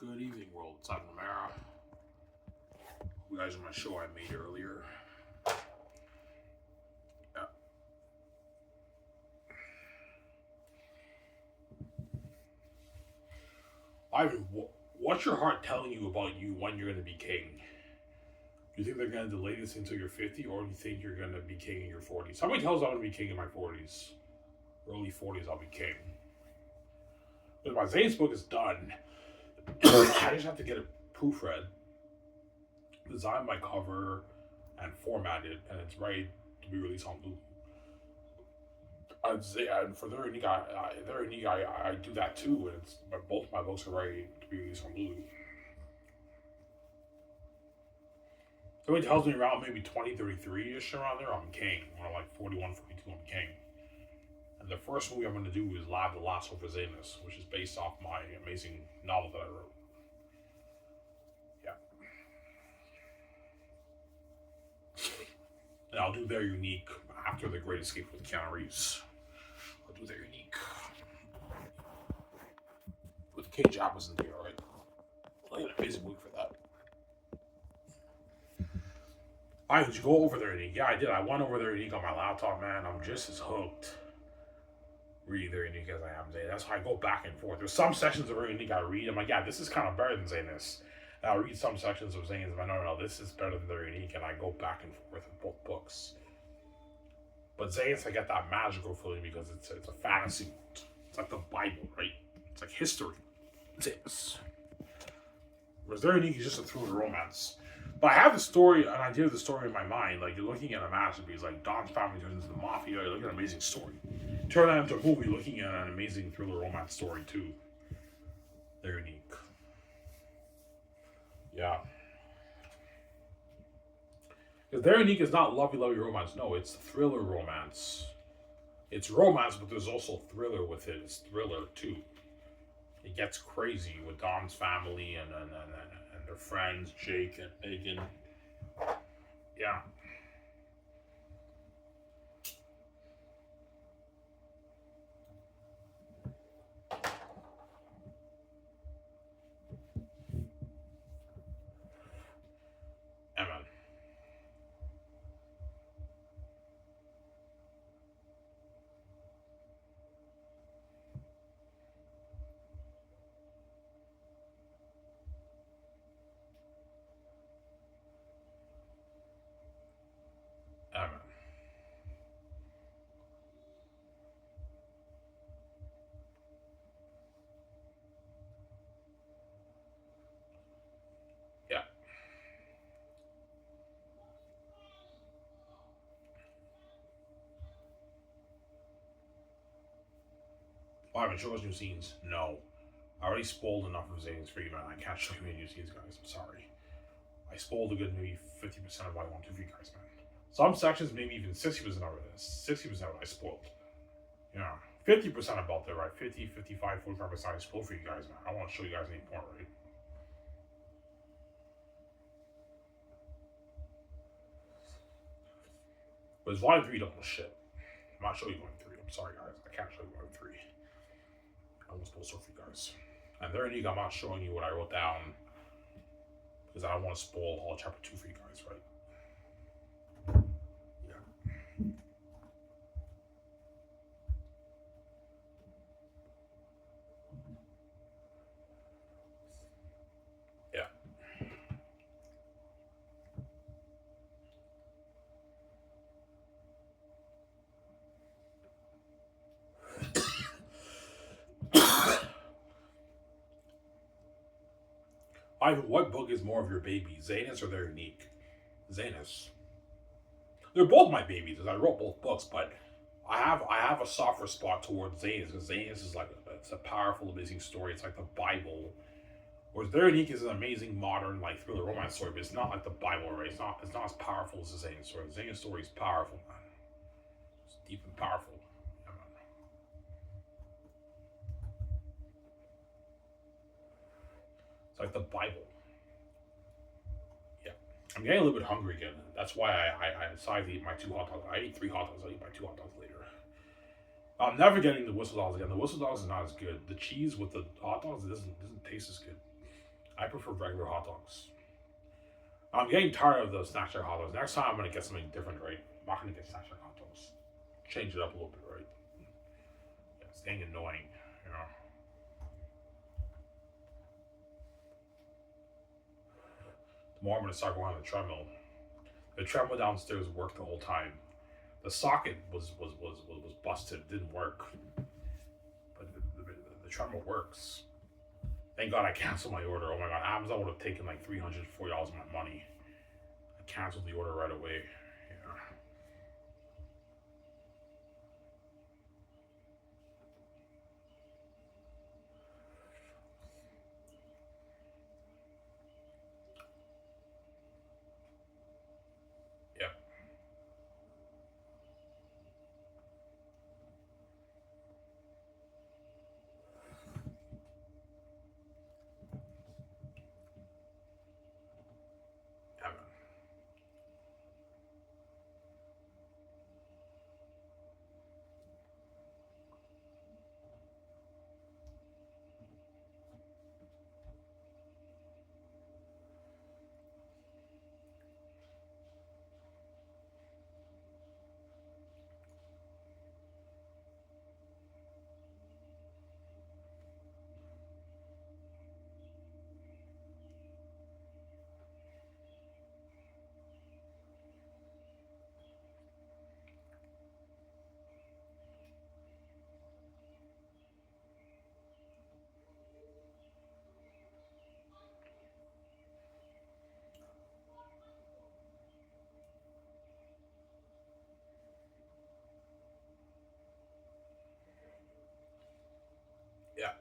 Good evening, world. It's Mara. You guys are my show I made earlier. Yeah. Ivan, what's your heart telling you about you when you're going to be king? Do you think they're going to delay this until you're 50, or do you think you're going to be king in your 40s? Somebody tells me I'm going to be king in my 40s. Early 40s, I'll be king. But my Zane's book is done. I just have to get it proofread, design my cover, and format it, and it's ready to be released on Lulu. And for their unique, I do that too, and both my books are ready to be released on Lulu. Somebody tells me around maybe 2033-ish around there, I'm king. Or like 41, 42, I'm king. And the first movie I'm going to do is Live the Lasso for Xanus, which is based off my amazing novel that I wrote. Yeah. And I'll do Their Unique after The Great Escape with Keanu Reeves. I'll do Their Unique. With Kate Jabba's in there, alright? Like an amazing week for that. Alright, did you go over Their Unique? Yeah, I did. I went over Their Unique on my laptop, man. I'm just as hooked reading Their Unique as I am Zane. That's why I go back and forth. There's some sections of Their Unique I read. I'm like, yeah, this is kind of better than Xanus. And I'll read some sections of Zane's, but no, this is better than Their Unique, and I go back and forth in both books. But Zane's, I get that magical feeling because it's a fantasy. It's like the Bible, right? It's like history. Zane's. Whereas Their Unique is just a thriller romance. But I have the story, an idea of the story in my mind. Like, you're looking at a masterpiece, like Don's family turns into the mafia. You're looking at an amazing story. Turn that into a movie, looking at an amazing thriller romance story too. They're unique. Yeah. Because They're Unique is not lovey-lovey romance. No, it's thriller romance. It's romance, but there's also thriller with it. It's thriller too. It gets crazy with Don's family and their friends, Jake and Megan. Yeah. Amen. Amen. Yeah. Oh, I haven't shown us new scenes. No. I already spoiled enough of Zane's for you, man. I can't show you any new scenes, guys. I'm sorry. I spoiled a good maybe 50% of what I want to for you guys, man. Some sections, maybe even 60% of it. 60% of it I spoiled. Yeah. 50% about that, right? 50, 55, 45% I spoiled for you guys, man. I don't want to show you guys any more, right? But it's volume 3 double shit. I'm not showing you volume 3. I'm sorry, guys. I can't show you volume 3. I will spoil stuff for you guys. And There Unique, I'm not showing you what I wrote down because I don't want to spoil all chapter 2 for you guys, right? Yeah. Ivan, what book is more of your baby, Xanus or Their Unique? Xanus. They're both my babies, as I wrote both books, but I have a softer spot towards Xanus because Xanus is like it's a powerful, amazing story. It's like the Bible. Whereas Their Unique is an amazing, modern, like thriller romance story, but it's not like the Bible, right? It's not as powerful as the Xanus story. The Xanus story is powerful, man. It's deep and powerful. Yeah, man. It's like the Bible. Yeah. I'm getting a little bit hungry again. That's why I decided to eat my 2 hot dogs. I ate 3 hot dogs. I'll eat my 2 hot dogs later. I'm never getting the whistle dogs again. The whistle dogs is not as good. The cheese with the hot dogs doesn't taste as good. I prefer regular hot dogs. I'm getting tired of the snack shack hot dogs. Next time I'm gonna get something different, right? I'm not gonna get snack shack hot dogs. Change it up a little bit, right? Yeah, it's getting annoying, you know. Tomorrow I'm gonna start going on the treadmill. The treadmill downstairs worked the whole time. The socket was busted, didn't work, but the treadmill works. Thank God I canceled my order. Oh my God, Amazon would have taken like $340 of my money. I canceled the order right away. Yeah. Yeah. Yeah, man. Yeah.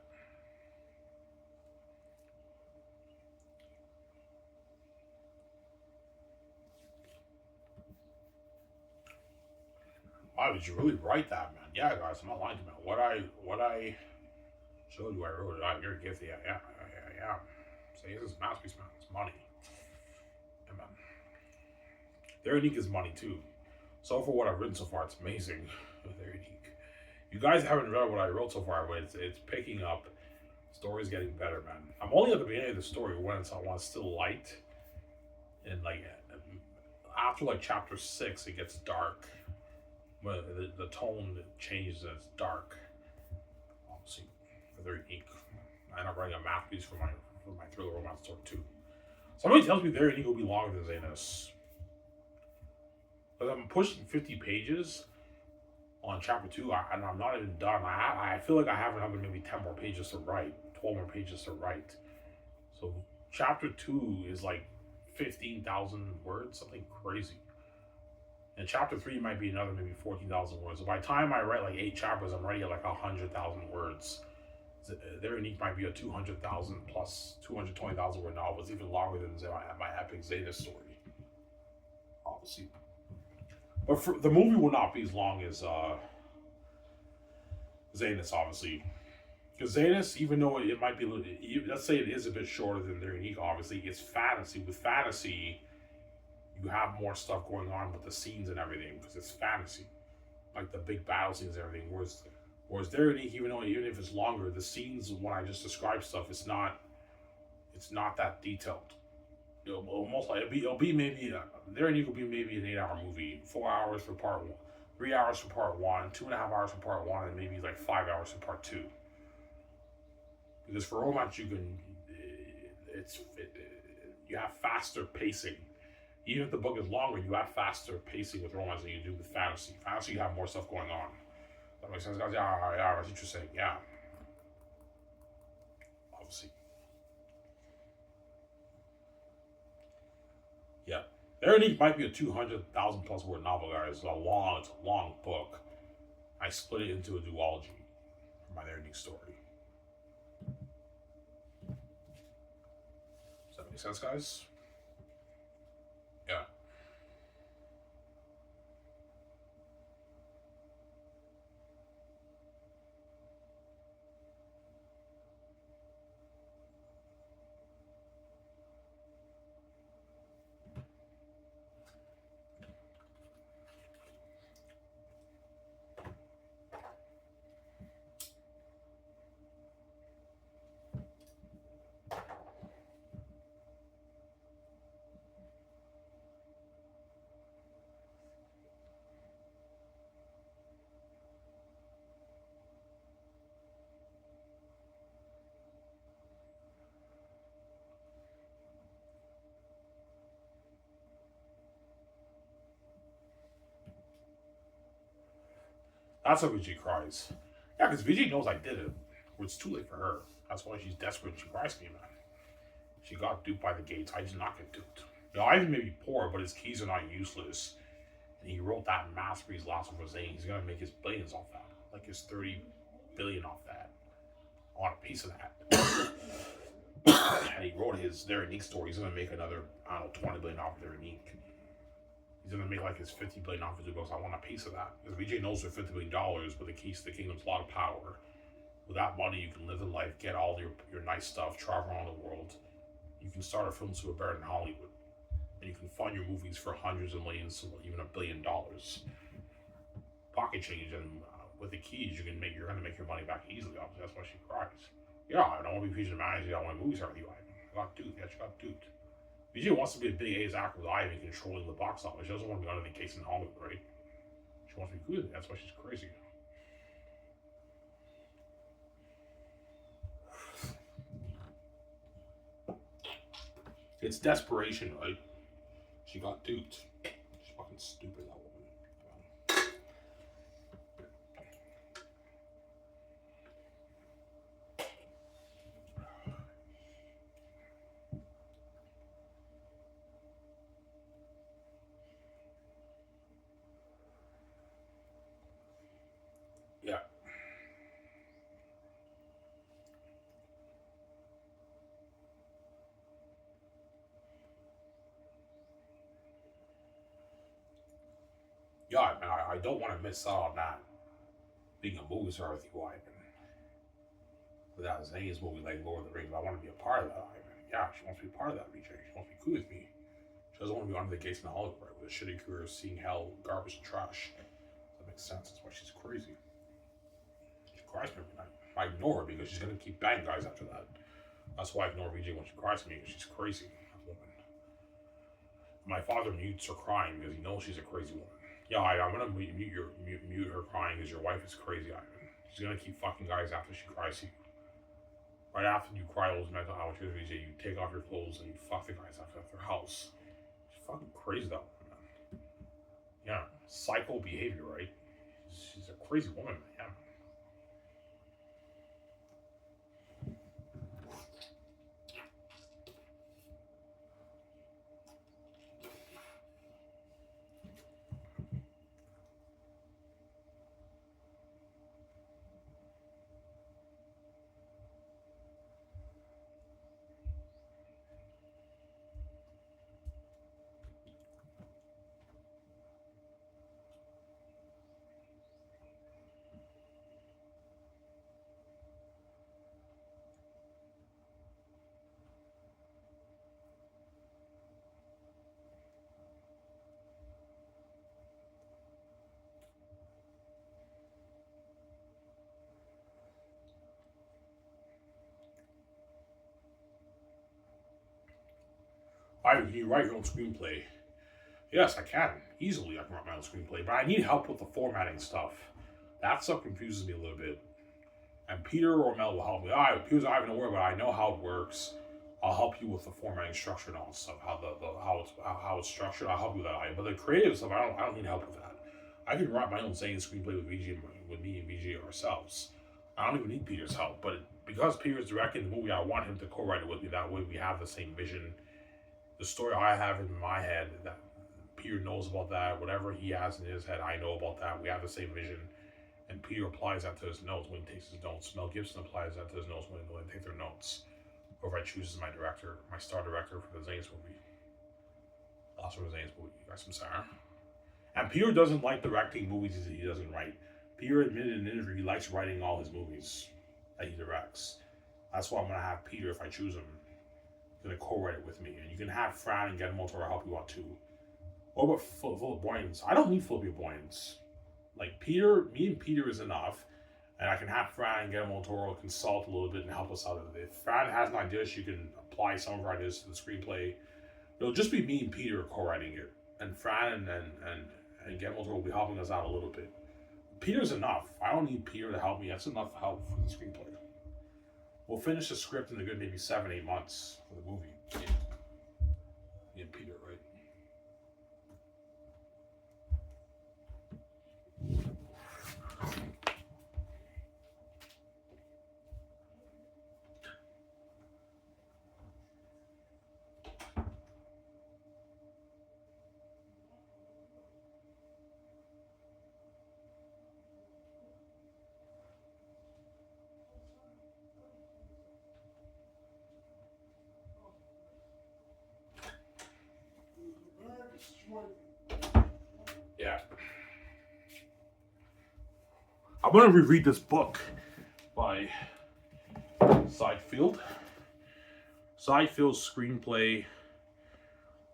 Why would you really write that, man? Yeah, guys, I'm not lying to you, man. What I showed you, I wrote it out. Your gift, yeah. Say this is masterpiece, man. It's money. Yeah, man. Their unique is money too. So for what I've written so far, it's amazing. They're unique. You guys haven't read what I wrote so far, but it's picking up. Story's getting better, man. I'm only at the beginning of the story when it's still light, and like after like chapter 6, it gets dark. When the tone changes and it's dark. Obviously, very unique. And I'm writing a masterpiece for my thriller romance story too. Somebody tells me very unique will be longer than Xanus. But I'm pushing 50 pages on chapter 2, and I'm not even done. I feel like I have another maybe 10 more pages to write, 12 more pages to write. So chapter 2 is like 15,000 words, something crazy. And chapter 3 might be another maybe 14,000 words. So by the time I write like 8 chapters, I'm writing at like 100,000 words. Their unique might be a 200,000 plus 220,000 word novel. It's even longer than my epic Zeta story, obviously. But the movie will not be as long as Xanus, obviously. Because Xanus, even though it might be, let's say it is a bit shorter than their unique, obviously, it's fantasy. With fantasy, you have more stuff going on with the scenes and everything because it's fantasy, like the big battle scenes and everything. Whereas their unique, even if it's longer, the scenes when I just described stuff, it's not that detailed. It'll most likely it'll be maybe their unique will be maybe an 8 hour movie, 4 hours for part one, 3 hours for part one, 2.5 hours for part one, and maybe like 5 hours for part two. Because for romance, you can you have faster pacing. Even if the book is longer, you have faster pacing with romance than you do with fantasy. Fantasy, you have more stuff going on. That makes sense, guys. Yeah, that's what you're saying. Yeah, obviously. Yeah, Veronique might be a 200,000 plus word novel, guys. It's a long book. I split it into a duology for my Veronique story. Does that make sense, guys? Yeah. That's how VG cries. Yeah, because VG knows I did it. But it's too late for her. That's why she's desperate. She cries to me, man. She got duped by the gates. I did not get duped. Now, Ivan may be poor, but his keys are not useless. And he wrote that masterpiece last one for Zane. He's gonna make his billions off that. Like his 30 billion off that. I want a piece of that. And he wrote his Their Unique story. He's gonna make another, I don't know, 20 billion off Their Unique. He's gonna make like his 50 billion off his books. I want a piece of that. Because VJ knows for $50 billion, with the keys to the kingdom's a lot of power. With that money, you can live the life, get all your nice stuff, travel around the world. You can start a film super better in Hollywood. And you can fund your movies for hundreds of millions to even $1 billion. Pocket change, and with the keys, you're gonna make your money back easily. Obviously, that's why she cries. Yeah, I don't want to be featured manager. I want to movie star with you, Ivan. I got duped. Yeah, she got duped. VJ wants to be a big A's actor with Ivan controlling the box office. She doesn't want to be under the case in Hollywood, right? She wants to be good. That's why she's crazy. It's desperation, right? She got duped. She's fucking stupid, that woman. Yeah. Yeah, man, I don't want to miss out on that. Being a movie star with you, Ivan. Without Zane's movie like Lord of the Rings, I want to be a part of that, Ivan. Yeah, she wants to be a part of that, VJ. She wants to be cool with me. She doesn't want to be under the gates in Hollywood, right? With a shitty career, seeing hell, garbage, and trash. That makes sense. That's why she's crazy. She cries me every night. I ignore her because she's gonna keep banging guys after that. That's why I ignore VJ when she cries to me, because she's crazy. That woman. My father mutes her crying because he knows she's a crazy woman. Yeah, I'm gonna mute her crying because your wife is crazy, Ivan. She's gonna keep fucking guys after she cries to you. Right after you cry those mental health issues, VJ, you take off your clothes and you fuck the guys after their house. She's fucking crazy, that woman, man. Yeah, psycho behavior, right? She's a crazy woman, man. Yeah. Can you write your own screenplay? Yes, I can. Easily, I can write my own screenplay, but I need help with the formatting stuff. That stuff confuses me a little bit. And Peter or Mel will help me. Alright, Peter's I have no work, but I know how it works. I'll help you with the formatting structure and all that stuff. How it's structured. I'll help you with that. But the creative stuff, I don't need help with that. I can write my own Zane screenplay with VG, with me and VG ourselves. I don't even need Peter's help. But because Peter's directing the movie, I want him to co-write it with me. That way, we have the same vision. The story I have in my head, that Peter knows about that. Whatever he has in his head, I know about that. We have the same vision. And Peter applies that to his notes when he takes his notes. Mel Gibson applies that to his notes when they take their notes. Or if I choose my director, my star director for the Zane's movie. Also for the Zane's movie, you guys, I'm sorry. And Peter doesn't like directing movies that he doesn't write. Peter admitted in an interview he likes writing all his movies that he directs. That's why I'm going to have Peter, if I choose him, going to co-write it with me. And you can have Fran and Guillermo del Toro help you out too. What about Philip Boyens? I don't need Philip Boyens. Like Peter, me and Peter is enough. And I can have Fran and Guillermo del Toro consult a little bit and help us out with it. If Fran has an idea, she can apply some of her ideas to the screenplay. It'll just be me and Peter co-writing it. And Fran and Guillermo del Toro will be helping us out a little bit. Peter's enough. I don't need Peter to help me. That's enough help for the screenplay. We'll finish the script in a good maybe 7-8 months for the movie. Me and Peter, right? Yeah. I'm gonna reread this book by Sidefield's screenplay,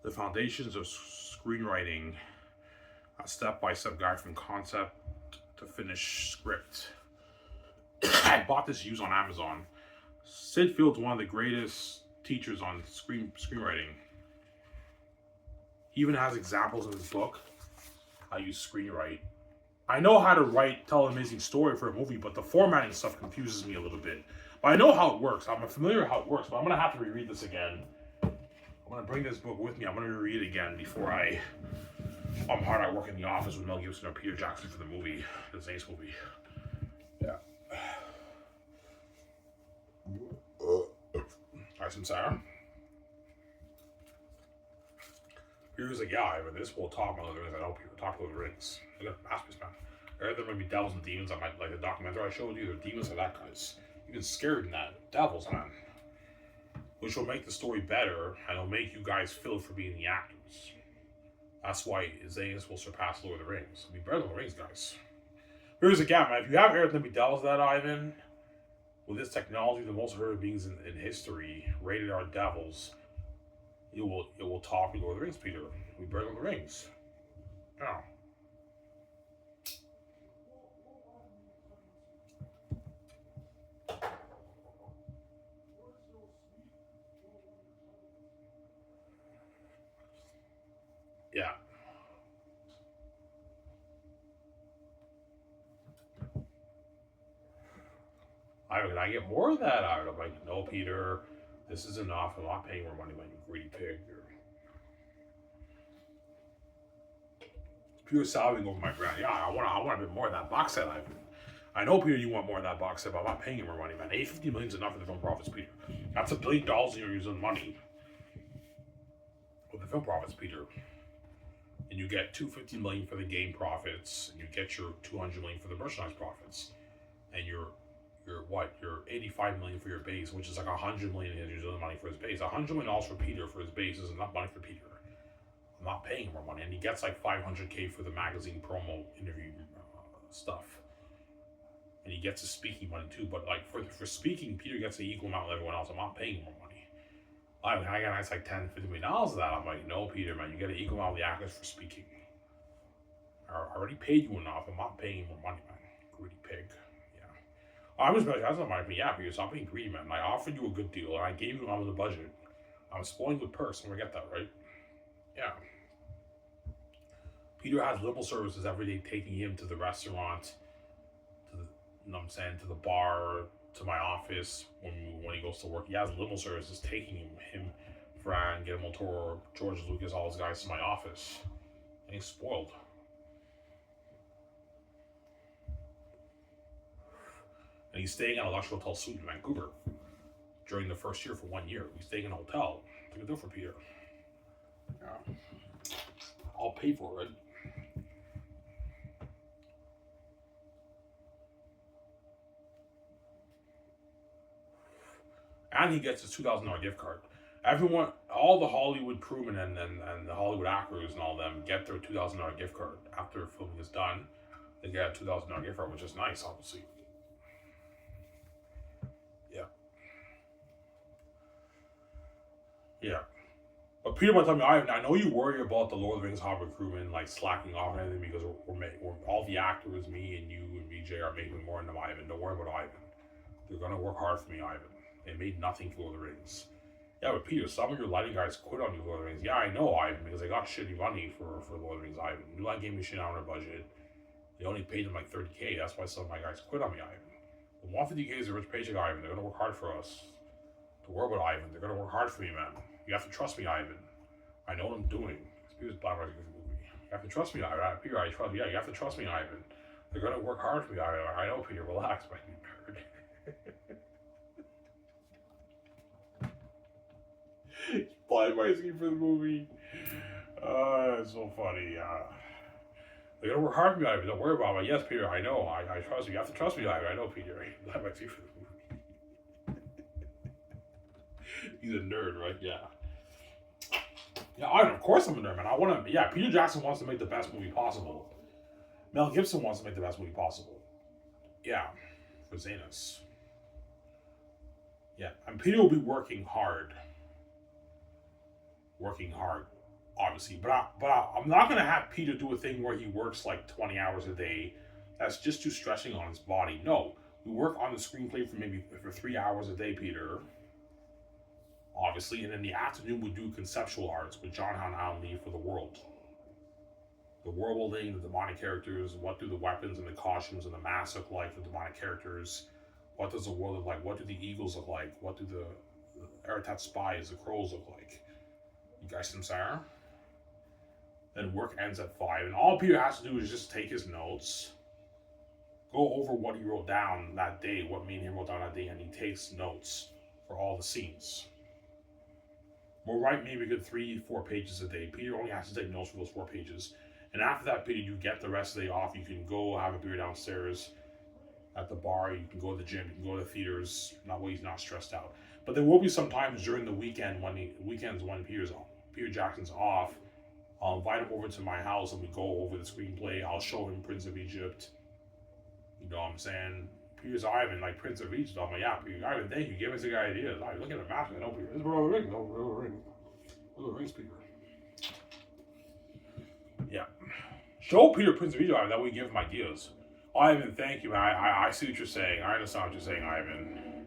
The Foundations of Screenwriting, a step-by-step guide from concept to finished script. I bought this used on Amazon. Sid Field's one of the greatest teachers on screenwriting. He even has examples in his book how you screenwrite. I know how to tell an amazing story for a movie, but the formatting stuff confuses me a little bit. But I know how it works. I'm familiar with how it works, but I'm going to have to reread this again. I'm going to bring this book with me. I'm going to reread it again before I'm hard at work in the office with Mel Gibson or Peter Jackson for the movie, the Xanus movie. Yeah. Alright, some Sarah. Peter's like, yeah, Ivan, this will talk about the rings. I know Peter, talk about the rings. I got a masterpiece, man. There might be devils and demons. I might like the documentary I showed you. There are demons like that, guys. Even scared in that. Devils, man. Which will make the story better, and it'll make you guys feel for being the actors. That's why Xanus will surpass Lord of the Rings. It'll be better than the Rings, guys. Here's again, man. If you have everything to be devils that, Ivan, with this technology, the most heard beings in history, rated R devils, it will talk with Lord of the Rings, Peter. We better than the Rings. Yeah. Yeah. Can I get more of that? I'm like, no, Peter, this is enough. I'm not paying more money, man, you greedy pig. Peter salving over my ground. Yeah, I want a bit more of that box set, Ivan. I know, Peter, you want more of that box set, but I'm not paying you more money, man. $850 million is enough for the film profits, Peter. That's $1 billion you're using money with the film profits, Peter. And you get $250 million for the game profits, and you get your $200 million for the merchandise profits, and you're $85 million for your base, which is like $100 million using money for his base. $100 million for Peter for his base is enough money for Peter. I'm not paying him more money, and he gets like $500K for the magazine promo interview stuff, and he gets his speaking money too. But like for speaking, Peter gets the equal amount with everyone else. I'm not paying him more money. I got nice like $10-50 million of that. I'm like, no, Peter, man, you get an equal amount of the actors for speaking. I already paid you enough. I'm not paying you more money, man. Greedy pig. Yeah. I was better. That's not my opinion. Yeah, Peter, stop being greedy, man. I offered you a good deal, and I gave you out of the budget. I'm spoiling with perks. Don't forget that, right? Yeah. Peter has limo services every day, taking him to the restaurant, to the bar, to my office when he goes to work. He has limo services taking him, Fran, Guillermo Toro, George Lucas, all those guys to my office. And he's spoiled. And he's staying at a luxury hotel suite in Vancouver during the first year for 1 year. He's staying in a hotel. It's a good deal for Peter. Yeah. I'll pay for it. And he gets his $2,000 gift card. Everyone, all the Hollywood crewmen and the Hollywood actors and all them get their $2,000 gift card after filming is done. They get a $2,000 gift card, which is nice, obviously. Yeah. Yeah. But Peter might tell me, I know you worry about the Lord of the Rings Hobbit crewmen like slacking off and everything because we're all the actors, me and you and BJ, are making more than Ivan. Don't worry about Ivan. They're gonna work hard for me, Ivan. They made nothing for Lord of the Rings. Yeah, but Peter, some of your lighting guys quit on you, Lord of the Rings. Yeah, I know, Ivan, because they got shitty money for Lord of the Rings, Ivan. New Line gave me shit on their budget. They only paid them like $30K. That's why some of my guys quit on me, Ivan. The 150K is a rich paycheck, Ivan. They're gonna work hard for us. Don't worry about Ivan. They're gonna work hard for me, man. You have to trust me, Ivan. I know what I'm doing. Peter's black movie. You have to trust me, Ivan. Peter, I trust you. Yeah, you have to trust me, Ivan. They're gonna work hard for me, Ivan. I know, Peter. Relax, my nerd. Blind pricing for the movie. It's so funny. They're gonna work hard for me, Ivan. Don't worry about it. Yes, Peter. I know. I trust you. You have to trust me, Ivan. I know, Peter. Blind pricing for the movie. He's a nerd, right? Yeah. Yeah, of course I'm a nerd, man. I want to. Yeah, Peter Jackson wants to make the best movie possible. Mel Gibson wants to make the best movie possible. Yeah, for Xanus. Yeah, and Peter will be working hard, obviously. I'm not gonna have Peter do a thing where he works like 20 hours a day. That's just too stressing on his body. No, we work on the screenplay for 3 hours a day, Peter. Obviously, and in the afternoon we do conceptual arts with John Han Alan Lee for the world. The world building, the demonic characters, what do the weapons and the costumes and the masks look like for demonic characters? What does the world look like? What do the eagles look like? What do the Aratat spies, the crows look like? You guys see what I'm saying? Then work ends at 5. And all Peter has to do is just take his notes, go over what he wrote down that day, what me and him wrote down that day, and he takes notes for all the scenes. We'll write maybe a good 3-4 pages a day. Peter only has to take notes for those 4 pages. And after that, Peter, you get the rest of the day off. You can go have a beer downstairs at the bar. You can go to the gym. You can go to the theaters. That way he's not stressed out. But there will be some times during the weekend when Peter Jackson's off. I'll invite him over to my house and we go over the screenplay. I'll show him Prince of Egypt. You know what I'm saying? Peter's Ivan, like Prince of Egypt. I'm like, yeah, Peter Ivan, thank you. Give us a guy ideas. Right, look at the mask. I know Peter. This is Lord of the Rings. Lord of the Rings. Lord of the Rings, Peter. Yeah. Show Peter Prince of Egypt, Ivan. That way give him ideas. Ivan, thank you, man. I see what you're saying. I understand what you're saying, Ivan.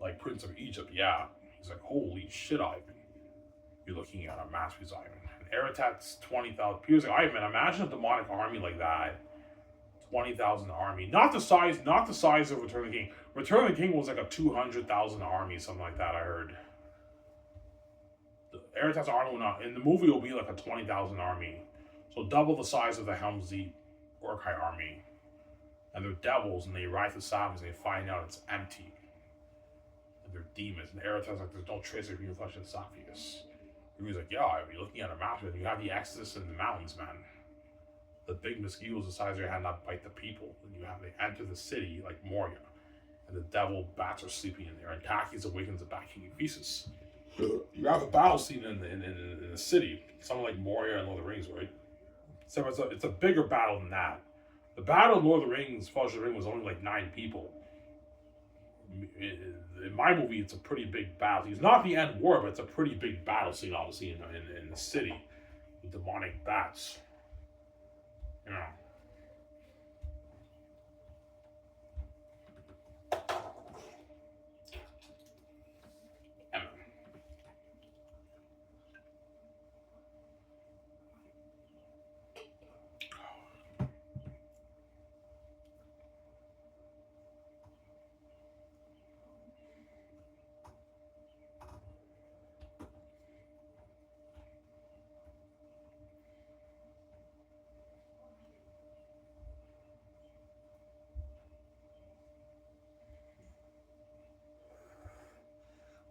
Like Prince of Egypt, yeah. He's like, holy shit, Ivan. You're looking at a masterpiece, Ivan. And Aratat's 20,000. Peter's like, Ivan, imagine a demonic army like that. 20,000 army. Not the size of Return of the King. Return of the King was like a 200,000 army, something like that, I heard. The Aratat's army will not. In the movie, will be like a 20,000 army. So double the size of the Helm's Deep Urkai army. And they're devils, and they ride the Savage, and they find out it's empty. And they're demons. And Aratat's like, there's no trace of green flesh in Sapphirus. And he's like, yeah, you're looking at a map, and you have the Exodus in the mountains, man. The big mosquitoes the size of your hand not bite the people. And they enter the city like Moria. And the devil bats are sleeping in there. And Takis awakens the Bat King Ephesus. You have a battle scene in the city. Something like Moria and Lord of the Rings, right? So it's a bigger battle than that. The battle of Lord of the Rings, Fellowship of the Ring, was only like 9 people. In my movie, it's a pretty big battle. It's not the end war, but it's a pretty big battle scene, obviously, in the city with demonic bats. You know.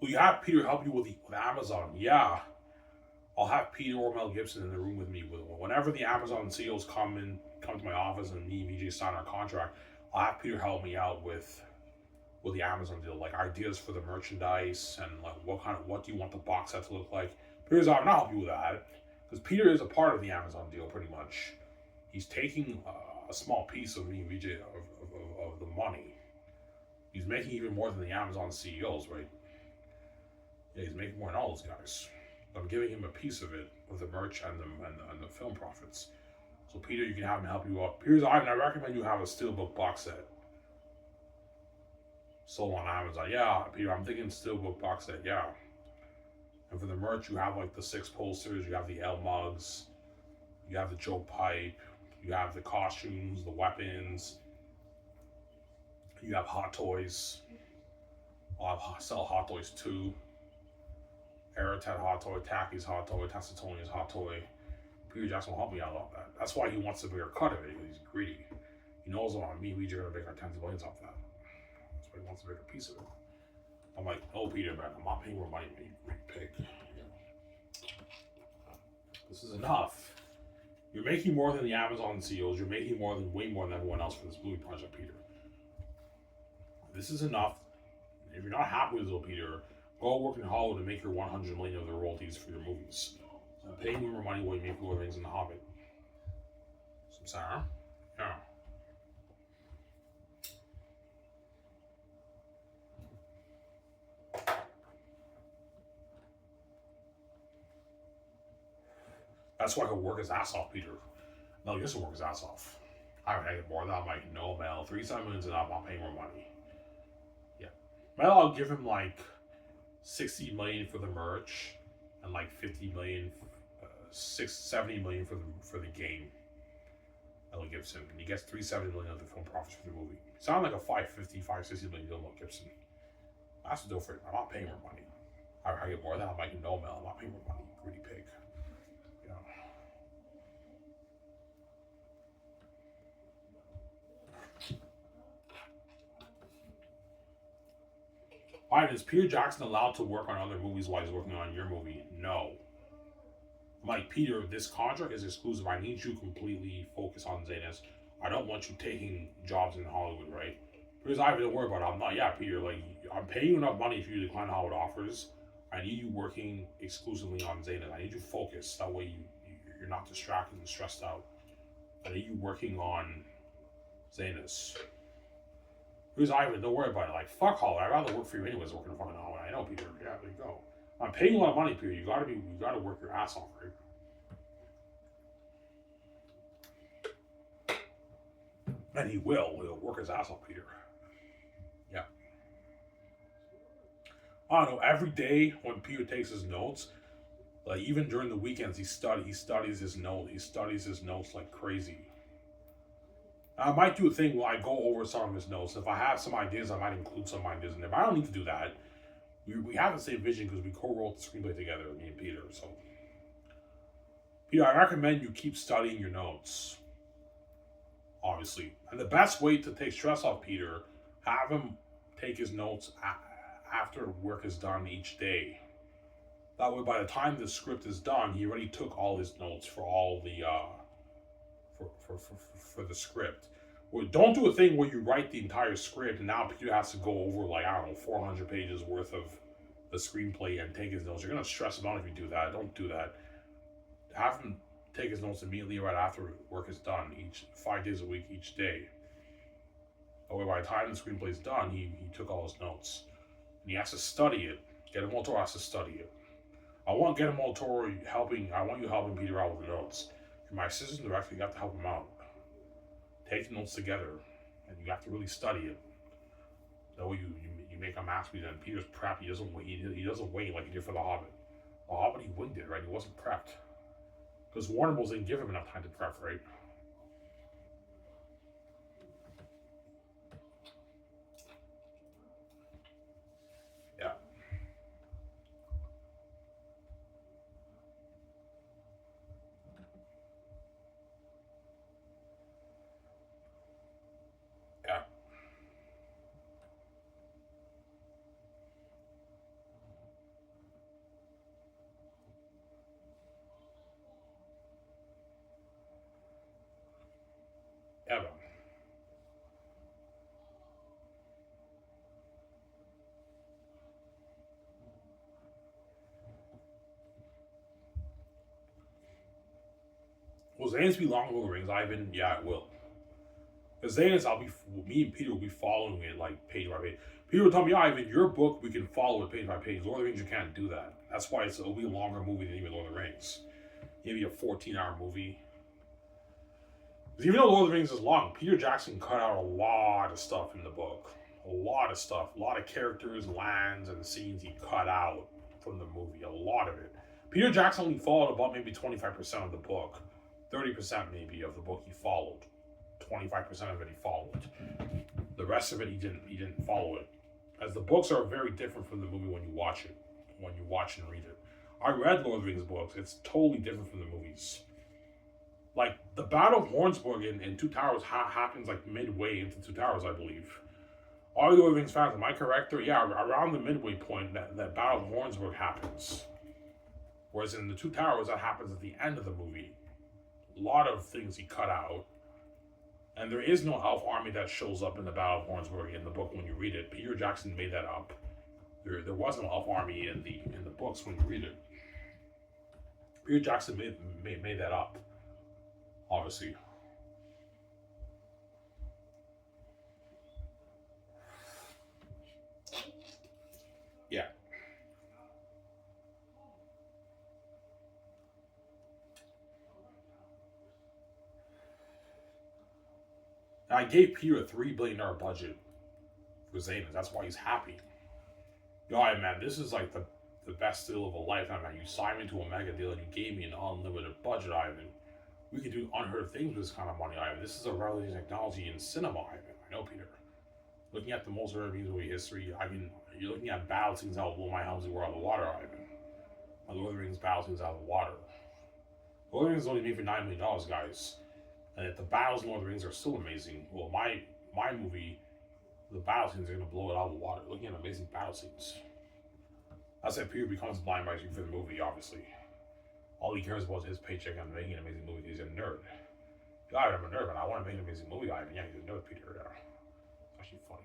Will you have Peter help you with Amazon? Yeah. I'll have Peter or Mel Gibson in the room with me. Whenever the Amazon CEOs come to my office and me and VJ sign our contract, I'll have Peter help me out with the Amazon deal, like ideas for the merchandise and like what do you want the box set to look like. Peter's like, I'll help you with that. Because Peter is a part of the Amazon deal pretty much. He's taking a small piece of me and VJ of the money. He's making even more than the Amazon CEOs, right? Yeah, he's making more than all those guys. I'm giving him a piece of it, of the merch and the film profits. So Peter, you can have him help you out. Peter's Ivan, I recommend you have a Steelbook box set. Sold on Amazon. Yeah, Peter, I'm thinking Steelbook box set, yeah. And for the merch, you have like the 6 posters, you have the L mugs, you have the Joe pipe, you have the costumes, the weapons, you have hot toys. I'll sell hot toys too. Aratat hot toy, Taki's hot toy, Tacitonia's hot toy. Peter Jackson will help me out on that. That's why he wants a bigger cut of it, because he's greedy. He knows on me, we're gonna make our tens of millions off that. That's why he wants a bigger piece of it. I'm like, oh Peter, man, I'm not paying more money, man, you pig. This is enough. You're making more than the Amazon CEOs. You're making way more than everyone else for this movie project, Peter. This is enough. If you're not happy with little Peter, Go work in Hollywood and make your 100 million of the royalties for your movies. Pay me more money while you make Lord of the Rings and The Hobbit. Some Sarah? Yeah. That's why he'll work his ass off, Peter. No, he doesn't work his ass off. I would get more than that. I'm like, no, Mel, 37 million is enough. I'll pay more money. Yeah. Mel, I'll give him like 60 million for the merch and like 50 million, 70 million for the game. Mel Gibson. And he gets 370 million of the film profits for the movie. Sound like a 550, 560 million deal, Mel Gibson. That's the deal for him. I'm not paying more money. I get more than that. I'm like, no, Mel, I'm not paying more money. Greedy pig. Yeah. Alright, is Peter Jackson allowed to work on other movies while he's working on your movie? No. I'm like, Peter, this contract is exclusive. I need you completely focus on Xanus. I don't want you taking jobs in Hollywood, right? Because I don't worry about it. I'm not, yeah, Peter, like, I'm paying you enough money for you to decline Hollywood offers. I need you working exclusively on Xanus. I need you focused. That way you're not distracted and stressed out. I need you working on Xanus. Because Ivan, don't worry about it. Like, fuck Hollywood. I'd rather work for you anyways working in fucking Hollywood. I know, Peter. Yeah, there you go. I'm paying you a lot of money, Peter. You gotta work your ass off, right? And he will. He'll work his ass off, Peter. Yeah. I don't know. Every day when Peter takes his notes, like even during the weekends, he studies his notes. He studies his notes like crazy. I might do a thing where I go over some of his notes. If I have some ideas, I might include some ideas in there. But I don't need to do that. We have the same vision because we co-wrote the screenplay together, me and Peter. So, Peter, I recommend you keep studying your notes. Obviously, and the best way to take stress off Peter, have him take his notes after work is done each day. That way, by the time the script is done, he already took all his notes for all the for the script. Well, don't do a thing where you write the entire script and now Peter has to go over like, I don't know, 400 pages worth of the screenplay and take his notes. You're gonna stress him out if you do that. Don't do that. Have him take his notes immediately right after work is done, 5 days a week, each day. That way, by the time the screenplay is done, he took all his notes. And he has to study it. Guillermo del Toro has to study it. I want Guillermo del Toro helping. I want you helping Peter out with the notes. If you're my assistant director, you have to help him out. Take the notes together, and you have to really study it. That way, you make a masterpiece. And Peter's prepped. He doesn't wait. He doesn't wait like he did for The Hobbit. The Hobbit, he winged it, right? He wasn't prepped because Warner Bros. Didn't give him enough time to prep, right? Yeah. Yeah. Yeah, man. Will Xanus be long Lord of the Rings, Ivan? Yeah, it will. Because Xanus, me and Peter will be following it like page by page. Peter will tell me, Ivan, your book, we can follow it page by page. Lord of the Rings, you can't do that. That's why it'll be a longer movie than even Lord of the Rings. Maybe a 14-hour movie. Because even though Lord of the Rings is long, Peter Jackson cut out a lot of stuff in the book. A lot of stuff. A lot of characters, lands, and scenes he cut out from the movie. A lot of it. Peter Jackson only followed about maybe 25% of the book. 30% maybe of the book he followed. 25% of it he followed. The rest of it he didn't follow it. As the books are very different from the movie when you watch it. When you watch and read it. I read Lord of the Rings books. It's totally different from the movies. Like, the Battle of Hornsburg in Two Towers happens like midway into Two Towers, I believe. All the Lord of the Rings fans, am I correct? Or yeah, around the midway point, that Battle of Hornsburg happens. Whereas in the Two Towers, that happens at the end of the movie. A lot of things he cut out. And there is no elf army that shows up in the Battle of Hornsburg in the book when you read it. Peter Jackson made that up. There wasn't an elf army in the books when you read it. Peter Jackson made that up, obviously. Yeah. I gave Peter a $3 billion budget for Xanus. That's why he's happy. Yo, man, this is like the best deal of a lifetime, man. You signed me to a mega deal and you gave me an unlimited budget, Ivan. We can do unheard of things with this kind of money, Ivan. This is a revolutionary technology in cinema, Ivan. I know, Peter. Looking at the most early movie history, I mean, you're looking at battle scenes that will blow my Helmsley War out of the water, Ivan. My Lord of the Rings battle scenes out of the water. Lord of the Rings is only made for $9 million, guys. And if the battles in Lord of the Rings are still amazing, well, my movie, the battle scenes are going to blow it out of the water. Looking at amazing battle scenes. That's why Peter becomes blind by for the movie, obviously. All he cares about is his paycheck and making an amazing movie. He's a nerd. God, I'm a nerd, and I want to make an amazing movie. I mean, yeah, he's a nerd, Peter. Yeah. It's actually funny.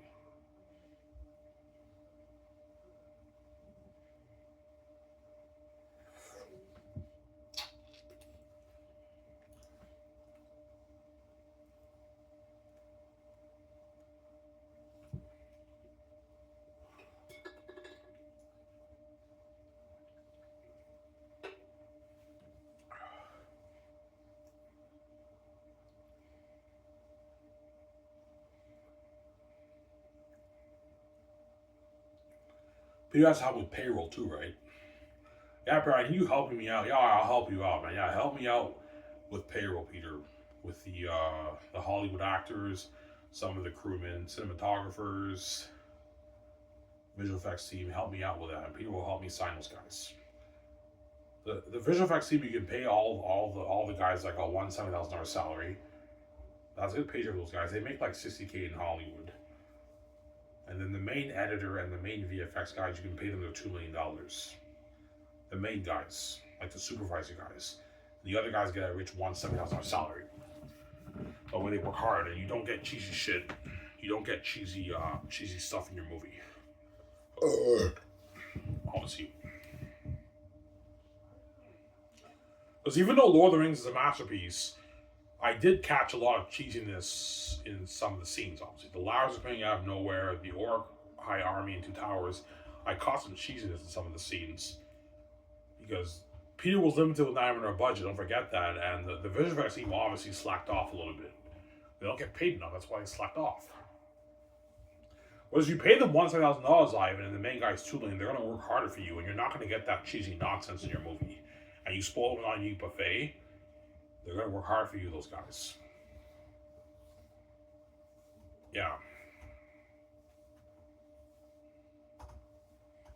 Peter has to help with payroll too, right? Yeah, Brian, you helping me out? Yeah, I'll help you out, man. Yeah, help me out with payroll, Peter. With the Hollywood actors, some of the crewmen, cinematographers, visual effects team, help me out with that. And Peter will help me sign those guys. The visual effects team, you can pay all the guys like a $170,000 salary. That's a good paycheck for those guys. They make like $60K in Hollywood. And then the main editor and the main VFX guys, you can pay them their $2 million. The main guys, like the supervisor guys. The other guys get a rich $170,000 salary. But when they work hard and you don't get cheesy shit, you don't get cheesy stuff in your movie. Honestly. Because even though Lord of the Rings is a masterpiece, I did catch a lot of cheesiness in some of the scenes, obviously. The Lars are coming out of nowhere, the Orc High Army and Two Towers. I caught some cheesiness in some of the scenes. Because Peter was limited with $9 million budget, don't forget that, and the visual effects team obviously slacked off a little bit. They don't get paid enough, that's why they slacked off. Whereas you pay them $170,000, Ivan, and the main guy's $2 million, they're going to work harder for you, and you're not going to get that cheesy nonsense in your movie. And you spoil them on you buffet, they're going to work hard for you, those guys. Yeah.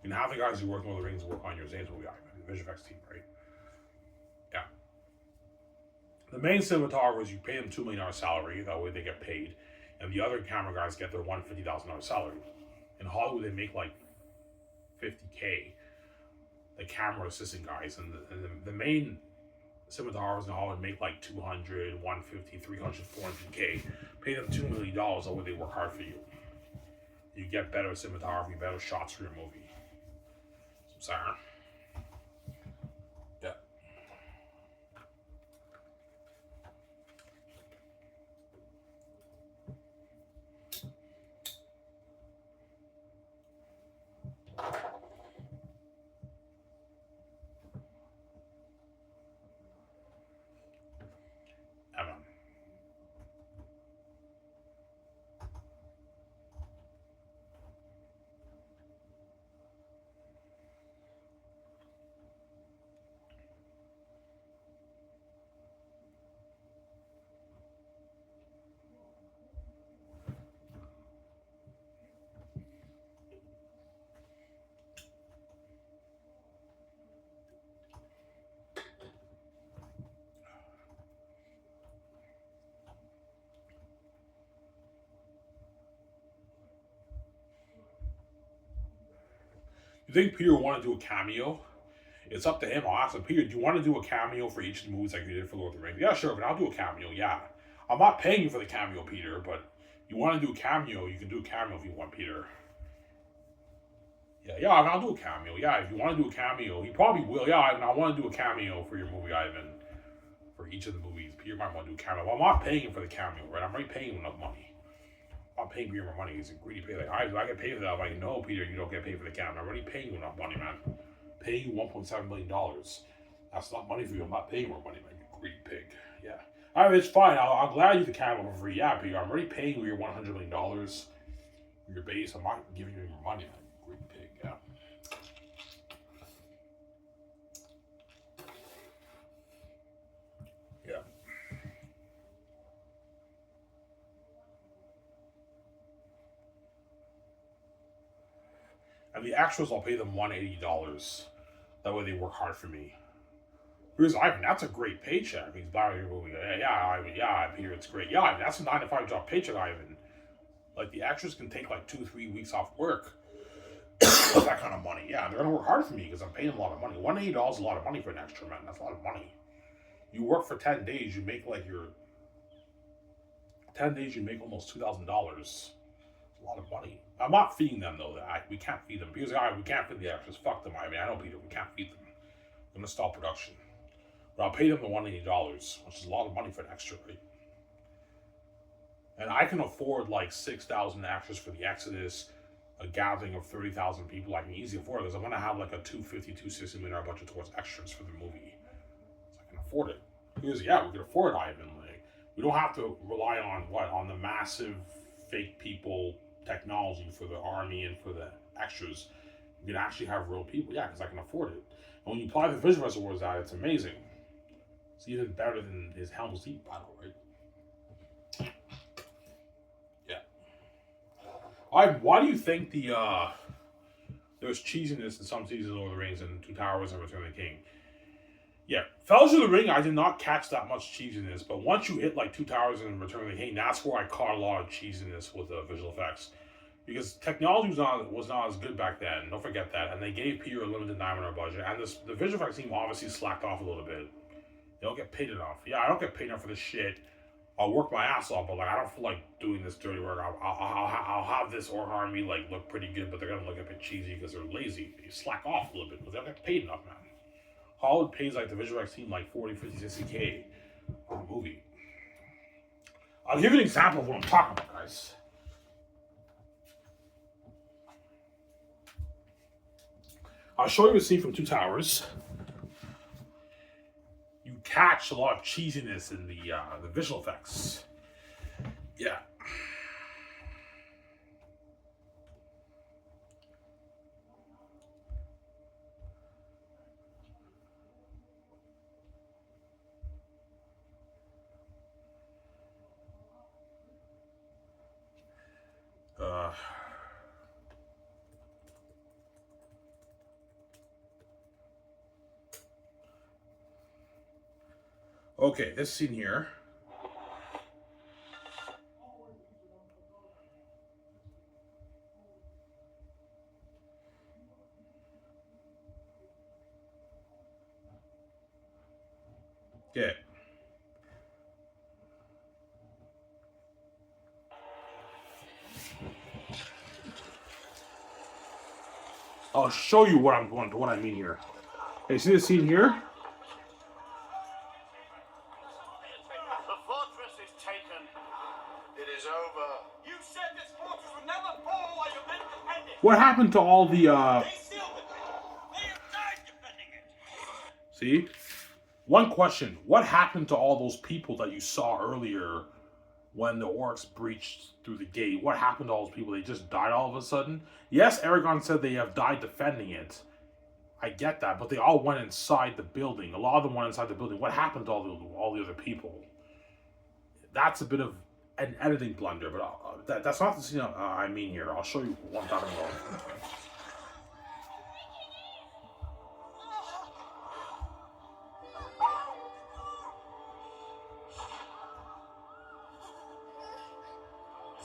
And half the guys who work on the Rings work on your Xanus movie, Ivan, the visual effects team, right? Yeah. The main cinematographers, you pay them $2 million salary, that way they get paid. And the other camera guys get their $150,000 salary. In Hollywood, they make like $50K. The camera assistant guys, and the main cinematographers in Hollywood make like $200, $150, $300, $400K. Pay them $2 million, that way they work hard for you. You get better cinematography, better shots for your movie. So I'm sorry. Yeah. You think Peter would want to do a cameo? It's up to him. I'll ask him, Peter, do you want to do a cameo for each of the movies like you did for Lord of the Rings? Yeah, sure, but I'll do a cameo, yeah. I'm not paying you for the cameo, Peter, but you want to do a cameo, you can do a cameo if you want, Peter. Yeah, I'll do a cameo. Yeah, if you want to do a cameo, he probably will. Yeah, I want to do a cameo for your movie, Ivan. For each of the movies, Peter might want to do a cameo. Well, I'm not paying him for the cameo, right? I'm already paying him enough money. I'm not paying Peter more money. He's a greedy pay. Like, I get paid for that. I'm like, no, Peter, you don't get paid for the cameo. I'm already paying you enough money, man. Paying you $1.7 million. That's not money for you. I'm not paying more money, man. You greedy pig. Yeah. All right, it's fine. I'll gladly do the cameo for free. Yeah, Peter, I'm already paying you your $100 million. Your base. I'm not giving you more money, man. You greedy pig. Yeah. Yeah. And the extras, I'll pay them $180. That way they work hard for me. Here's Ivan, that's a great paycheck. He's buying your movie. Ivan, yeah, Peter, it's great. Yeah, Ivan, that's a 9 to 5 job paycheck, Ivan. Like, the extras can take like 2-3 weeks off work. That kind of money. Yeah, they're gonna work hard for me because I'm paying them a lot of money. $180 is a lot of money for an extra, man. That's a lot of money. You work for 10 days, you make like your 10 days, you make almost $2,000. A lot of money. I'm not feeding them though. We can't feed them because we can't feed the extras. Fuck them. I mean, I know Peter. We can't feed them. I'm gonna stop production. But I'll pay them the $180, which is a lot of money for an extra, right? And I can afford like 6,000 extras for the Exodus, a gathering of 30,000 people. I can easily afford it because I'm gonna have like a $250-$260 million budget towards extras for the movie, so I can afford it. Because we can afford it, Ivan. Like, we don't have to rely on the massive fake people technology for the army and for the extras. You can actually have real people, because I can afford it. And when you apply the Vision Fest Awards out, it's amazing. It's even better than his Helm's Deep battle, right? Yeah. Why do you think there's cheesiness in some seasons of Lord of the Rings and Two Towers and Return of the King? Yeah, Fellowship of the Ring, I did not catch that much cheesiness, but once you hit like Two Towers and Return of the King, that's where I caught a lot of cheesiness with the visual effects. Because technology was not as good back then, don't forget that, and they gave Peter a limited $9 million budget, and the visual effects team obviously slacked off a little bit. They don't get paid enough. Yeah, I don't get paid enough for this shit. I'll work my ass off, but like I don't feel like doing this dirty work. I'll have this Orc army like look pretty good, but they're gonna look a bit cheesy because they're lazy. They slack off a little bit because they don't get paid enough, man. Hollywood pays like the visual effects team like 40, 50, 60K for a movie. I'll give you an example of what I'm talking about, guys. I'll show you a scene from Two Towers. You catch a lot of cheesiness in the visual effects. Yeah. Okay, this scene here. Okay. I'll show you what I mean here. Hey, see this scene here? The fortress is taken. It is over. You said this fortress would never fall while your men defended it. What happened to all the They sealed it. They have died defending it. See? One question. What happened to all those people that you saw earlier when the orcs breached through the gate? What happened to all those people? They just died all of a sudden? Yes, Aragorn said they have died defending it. I get that, but they all went inside the building. A lot of them went inside the building. What happened to all the other people? That's a bit of an editing blunder, but that's not the scene I mean here. I'll show you one time more.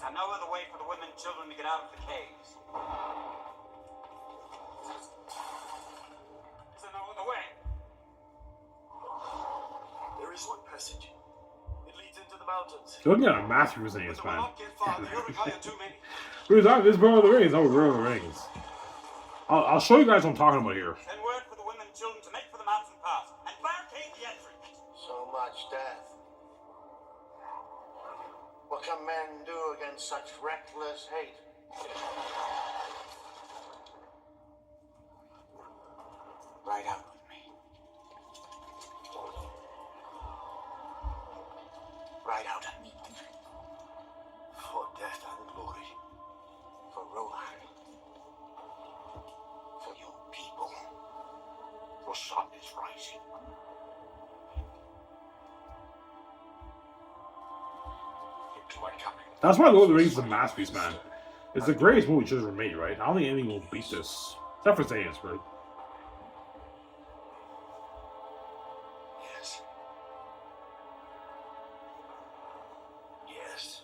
There's no other way for the women and children to get out of the caves. Is there no other way? There is one passage. It leads into the mountains. Looking at Matthew's name, man. Not get far. You'll require too many. Who's that? This Lord of the Rings. Oh, Lord of the Rings. I'll show you guys what I'm talking about here. Send word for the women and children to make for the mountain pass and barricade the entrance. So much death. What can men do against such reckless hate? Ride out with me. Ride out and meet me. For death and glory. For Rohan. For your people. The sun is rising. That's why Lord of the Rings is a masterpiece, man. It's the greatest movie just ever made, right? I don't think anything will beat this. Except for Xanus, right? Yes. Yes.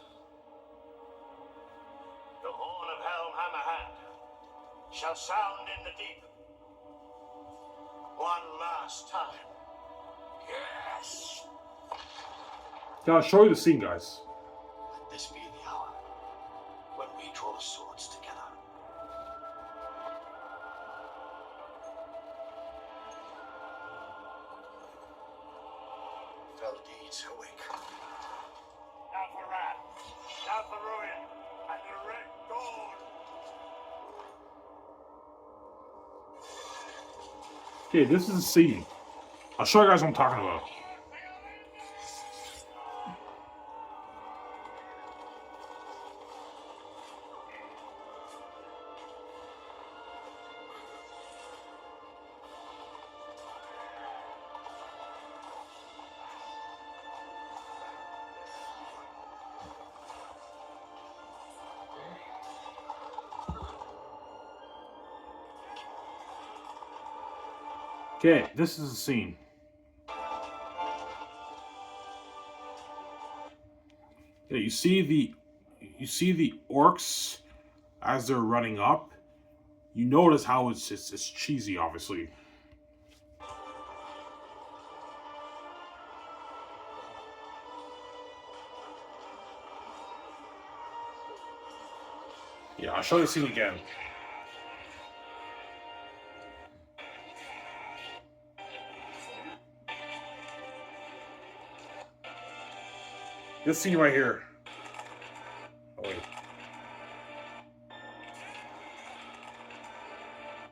The horn of Helm Hammerhand shall sound in the deep. One last time. Yes. Now, I'll show you the scene, guys. Let this be the hour when we draw swords together. Fell deeds awake. Now for wrath, now for ruin, and the red dawn. Okay, this is the scene. I'll show you guys what I'm talking about. Okay, this is the scene. Okay, you see the orcs as they're running up. You notice how it's cheesy, obviously. Yeah, I'll show you the scene again. This scene right here. Oh, wait.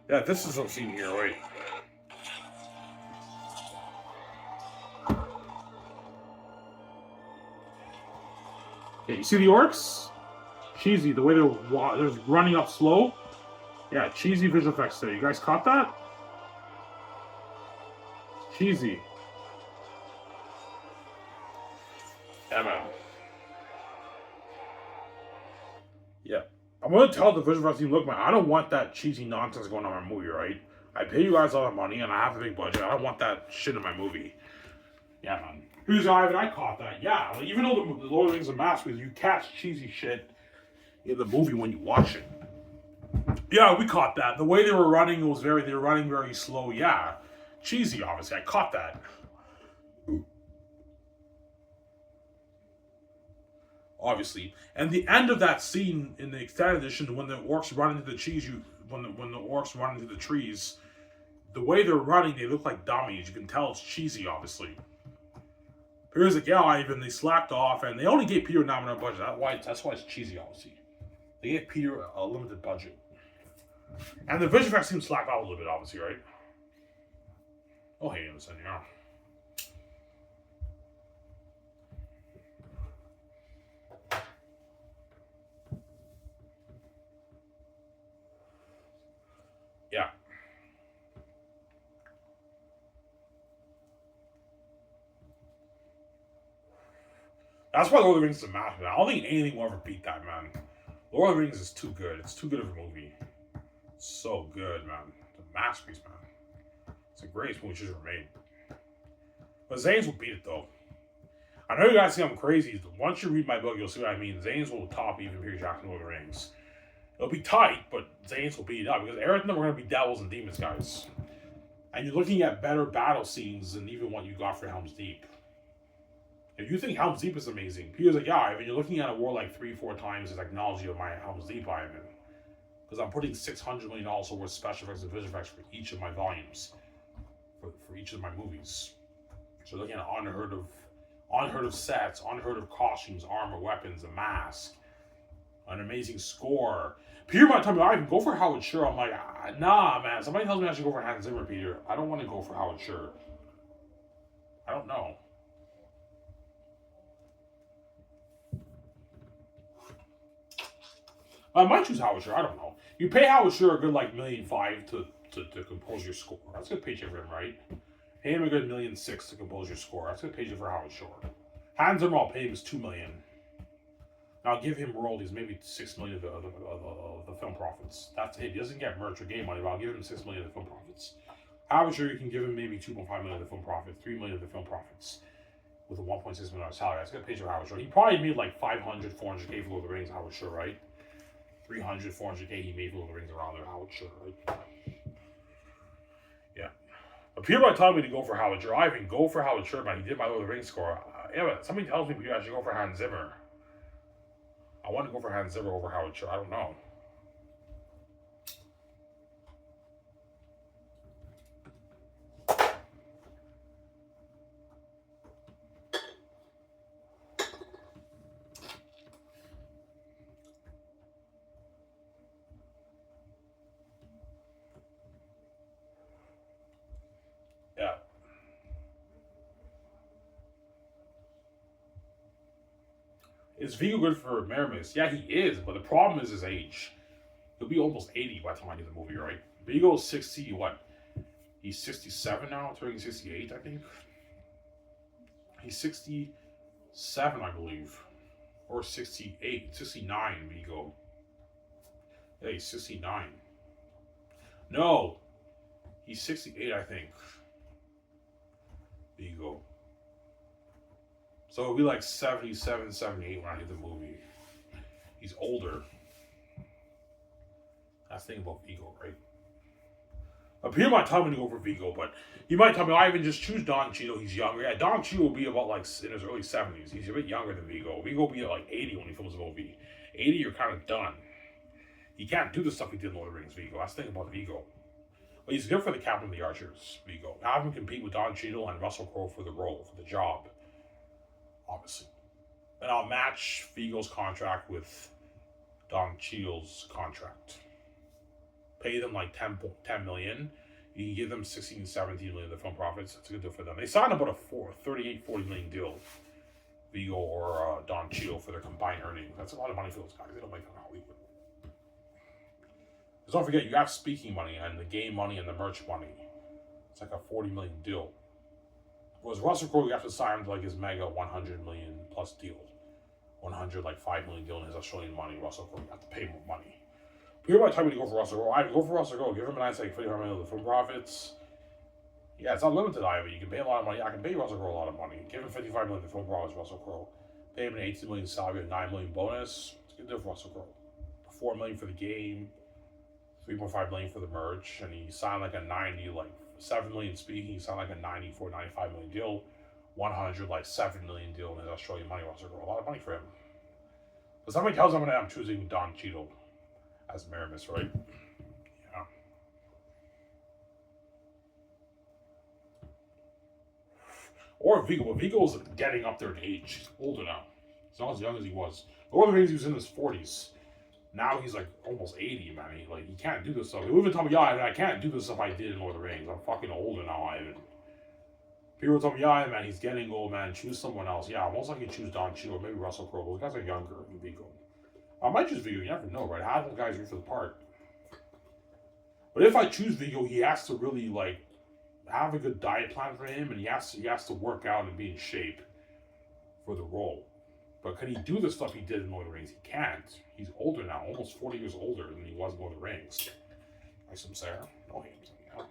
Yeah, this is the scene here, wait. Yeah, you see the orcs? Cheesy, the way they're running up slow. Yeah, cheesy visual effects there. You guys caught that? Cheesy. Yeah, man. Yeah. I'm gonna tell the visual effects team, look, man, I don't want that cheesy nonsense going on in my movie, right? I pay you guys a lot of money and I have a big budget. I don't want that shit in my movie. Yeah, man. Who's Ivan? I caught that. Yeah, like, even though the Lord of the Rings is a masterpiece, you catch cheesy shit in the movie when you watch it. Yeah, we caught that. The way they were running they were running very slow. Yeah, cheesy. Obviously, I caught that. Obviously, and the end of that scene in the extended edition, when the orcs run into the trees, when the orcs run into the trees, the way they're running, they look like dummies. You can tell it's cheesy, obviously. Here's like, yeah, Ivan, they slacked off, and they only gave Peter a nominal budget. That's why it's cheesy, obviously. They gave Peter a limited budget. And the visual effects seem slacked out a little bit, obviously, right? Oh, hey, listen, yeah. Yeah. That's why Lord of the Rings is a masterpiece. I don't think anything will ever beat that, man. Lord of the Rings is too good. It's too good of a movie. It's so good, man. It's a masterpiece, man. It's the greatest movie just ever made. But Xanus will beat it, though. I know you guys think I'm crazy. Once you read my book, you'll see what I mean. Xanus will top even Peter Jackson Lord of the Rings. It'll be tight, but Xanus will beat it up. Because everything we're going to be devils and demons, guys. And you're looking at better battle scenes than even what you got for Helm's Deep. If you think Helm's Deep is amazing, Peter's like, yeah, Ivan, you're looking at a war like 3-4 times the technology of my Helm's Deep, Ivan. because I'm putting $600 million worth special effects and visual effects for each of my volumes, for each of my movies. So looking at unheard of sets, unheard of costumes, armor, weapons, a mask, an amazing score. Peter might tell me, I can go for Howard Shore. I'm like, nah, man. Somebody tells me I should go for Hans Zimmer, Peter. I don't want to go for Howard Shore. I don't know. I might choose Howard Shore. I don't know. You pay Howard Shore a good like $1.5 million to compose your score. That's a good paycheck for him, right? Pay him a good $1.6 million to compose your score. That's a good paycheck for Howard Shore. Hans Zimmer, I'll pay him is $2 million. And I'll give him royalties, maybe $6 million of the film profits. That's it. He doesn't get merch or game money, but I'll give him $6 million of the film profits. Howard Shore, you can give him maybe $2.5 million of the film profits, $3 million of the film profits, with a $1.6 million salary. That's a good paycheck for Howard Shore. He probably made like $500, $400K for Lord of the Rings. Howard Shore, right? $300, $400K he made for Lord of the Rings around there. Howard Shore, right? Yeah. But Peter might tell me to go for Howard Shore. I even go for Howard Shore, man. He did my Lord of the Rings score. Yeah, but somebody tells me I should go for Hans Zimmer. I want to go for Hans Zimmer over Howard Shore. I don't know. Yeah. Is Viggo good for Meramis? Yeah, he is, but the problem is his age. He'll be almost 80 by the time I do the movie, right? Viggo's 60, what? He's 67 now, turning 68, I think. He's 67, I believe. Or 68, 69, Viggo. Yeah, he's 69. No, he's 68, I think. Viggo. So it'll be like 77, 78 when I do the movie. He's older. That's the thing about Viggo, right? Peter might tell me to go for Viggo, but he might tell me, I even just choose Don Cheadle. He's younger. Yeah, Don Cheadle will be about like in his early 70s. He's a bit younger than Viggo. Viggo will be at like 80 when he films a movie. 80, you're kind of done. He can't do the stuff he did in Lord of the Rings, Viggo. That's the thing about Viggo. But he's good for the Captain of the Archers, Viggo. Have him compete with Don Cheadle and Russell Crowe for the role, for the job. Obviously. And I'll match Viggo's contract with Don Cheadle's contract. Pay them like $10 million. You can give them 16, 17 million of the film profits. That's a good deal for them. They signed about a 38, 40 million deal. Viggo or Don Cheadle for their combined earnings. That's a lot of money for those guys. They don't make them in Hollywood. Because don't forget, you have speaking money and the game money and the merch money. It's like a 40 million deal. Whereas Russell Crowe, you have to sign to like his mega 100 million plus deal. 100, like 5 million deal in his Australian money. Russell Crowe, you have to pay more money. People might tell me to go for Russell Crowe. I go for Russell Crowe. Give him a nice like 55 million of the film profits. Yeah, it's unlimited, Ivy. You can pay a lot of money. I can pay Russell Crowe a lot of money. Give him 55 million of the film profits, Russell Crowe. Pay him an 18 million salary, a 9 million bonus. It's a good deal for Russell Crowe. 4 million for the game. 3.5 million for the merch, and he signed like a 90, like 7 million speaking. He signed like a 94, 95 million deal, 100, like 7 million deal in his Australian money. Russell Crowe, a lot of money for him. But somebody tells him I'm choosing Don Cheadle as Meramis, right? Yeah. Or Viggo, but Viggo's getting up there in age. He's older now. He's not as young as he was. Lord of the Rings, he was in his 40s. Now he's like almost 80, man. He can't do this stuff. He'll even tell me, yeah, I can't do the stuff I did in Lord of the Rings. I'm fucking older now, Ivan. People tell me, yeah, man, he's getting old, man. Choose someone else. Yeah, most likely choose Don Cheadle or maybe Russell Crowe. Those guys are younger than Viggo. I might choose Viggo. You never know, right? Half those guys are for the part. But if I choose Viggo, he has to really like have a good diet plan for him, and he has to work out and be in shape for the role. But can he do the stuff he did in Lord of the Rings? He can't. He's older now, almost 40 years older than he was in Lord of the Rings. Nice some Sarah. No names. Yeah.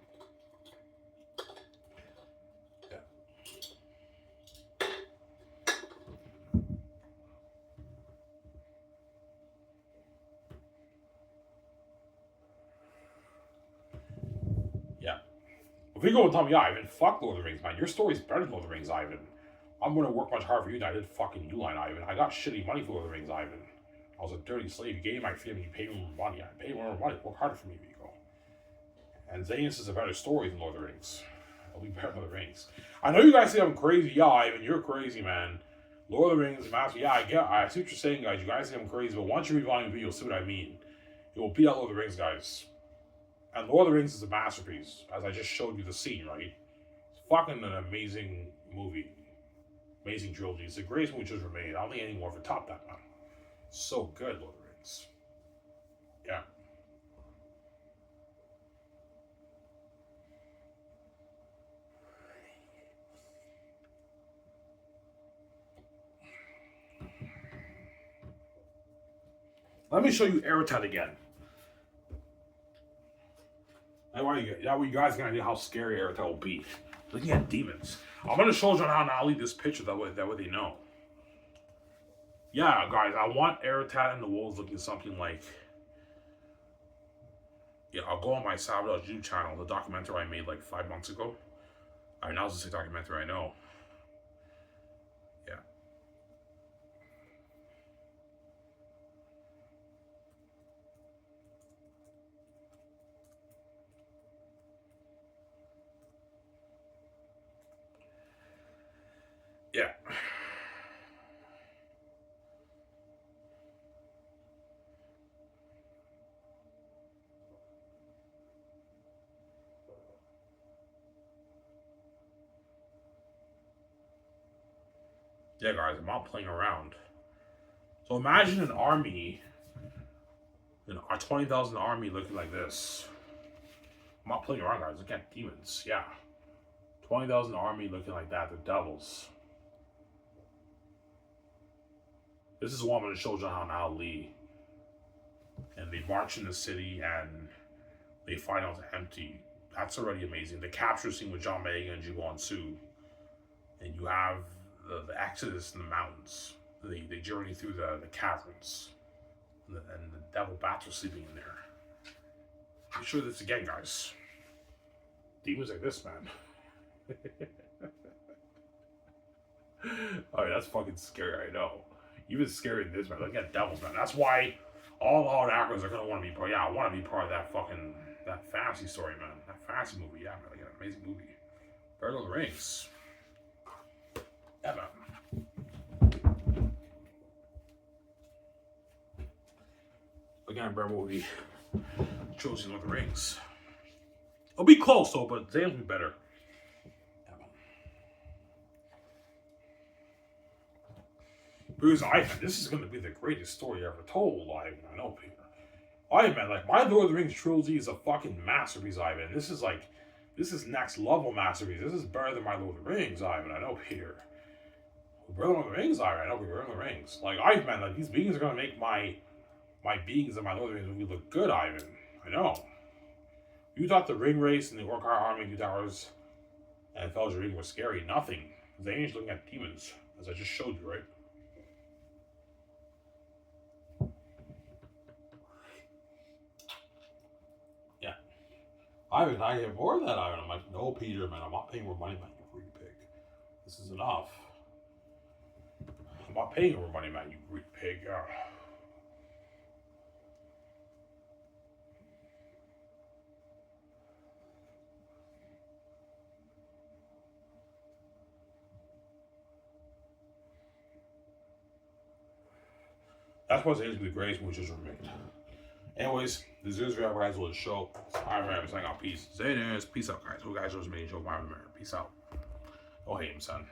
Yeah. If we go and tell me, yeah, Ivan, fuck Lord of the Rings, man. Your story's better than Lord of the Rings, Ivan. I'm going to work much harder for you than I did fucking Uline, Ivan. I got shitty money for Lord of the Rings, Ivan. I was a dirty slave. You gave my freedom. You paid me more money. I paid more money. Work harder for me, Vigo. And Xanus is a better story than Lord of the Rings. It'll be better than Lord of the Rings. I know you guys say I'm crazy. Yeah, Ivan, you're crazy, man. Lord of the Rings, Master. Yeah, I see what you're saying, guys. You guys think I'm crazy, but once you read Volume B, you'll see what I mean. It will beat out Lord of the Rings, guys. And Lord of the Rings is a masterpiece, as I just showed you the scene, right? It's fucking an amazing movie. Amazing trilogy. It's the greatest movie just made. I don't think anyone ever topped that, man. So good, Lord of the Rings. Yeah. Let me show you Eretat again. That way you guys can idea how scary Eretat will be. Looking at demons. I'm gonna show John and Ali this picture that way they know. Yeah, guys, I want Eretat and the Wolves looking something like. Yeah, I'll go on my Salvador YouTube channel, the documentary I made like 5 months ago. Alright, now it's the documentary I know. Yeah. Yeah. Yeah, guys, I'm not playing around. So imagine an army, a 20,000 army looking like this. I'm not playing around, guys. Look at demons. Yeah. 20,000 army looking like that. The devils. This is what I'm going to show John Ali. And they march in the city and they find out it's empty. That's already amazing. The capture scene with John Boyega and Jiwon Su. And you have the exodus in the mountains. They journey through the caverns. And the devil bats are sleeping in there. Let me show this again, guys. Demons like this, man. Alright, that's fucking scary, I know. Even scarier than this, man. Look at devils, man. That's why all the hard actors are gonna want to be part. Yeah, I want to be part of that fucking fantasy story, man. That fantasy movie, yeah, man. Like an amazing movie. Lord of the Rings. Yeah, man. Again, Brad movie. Chosen Lord of the Rings. It'll be close though, but Xanus will be better. Because this is going to be the greatest story ever told, Ivan. I know, Peter. Ivan, like, my Lord of the Rings trilogy is a fucking masterpiece, Ivan. This is next level masterpiece. This is better than my Lord of the Rings, Ivan. I know, Peter. Better than Lord of the Rings, Ivan. I know, better than the Rings. Like, Ivan, like, these beings are going to make my beings in my Lord of the Rings movie look good, Ivan. I know. You thought the ring race and the Orcar army, 2 towers, and Fell's ring were scary. Nothing. Xanus looking at demons, as I just showed you, right? Ivan, I get more of that, Ivan. I'm like, no, Peter, man, I'm not paying more money, man, you greedy pig. This is enough. I'm not paying more money, man, you greedy pig. That's what's the greatest movies ever made. Anyways, this is your guys will show. I'm saying out peace. Xanus, peace out, guys. Who guys was making show by Peace out. Go hate him, son.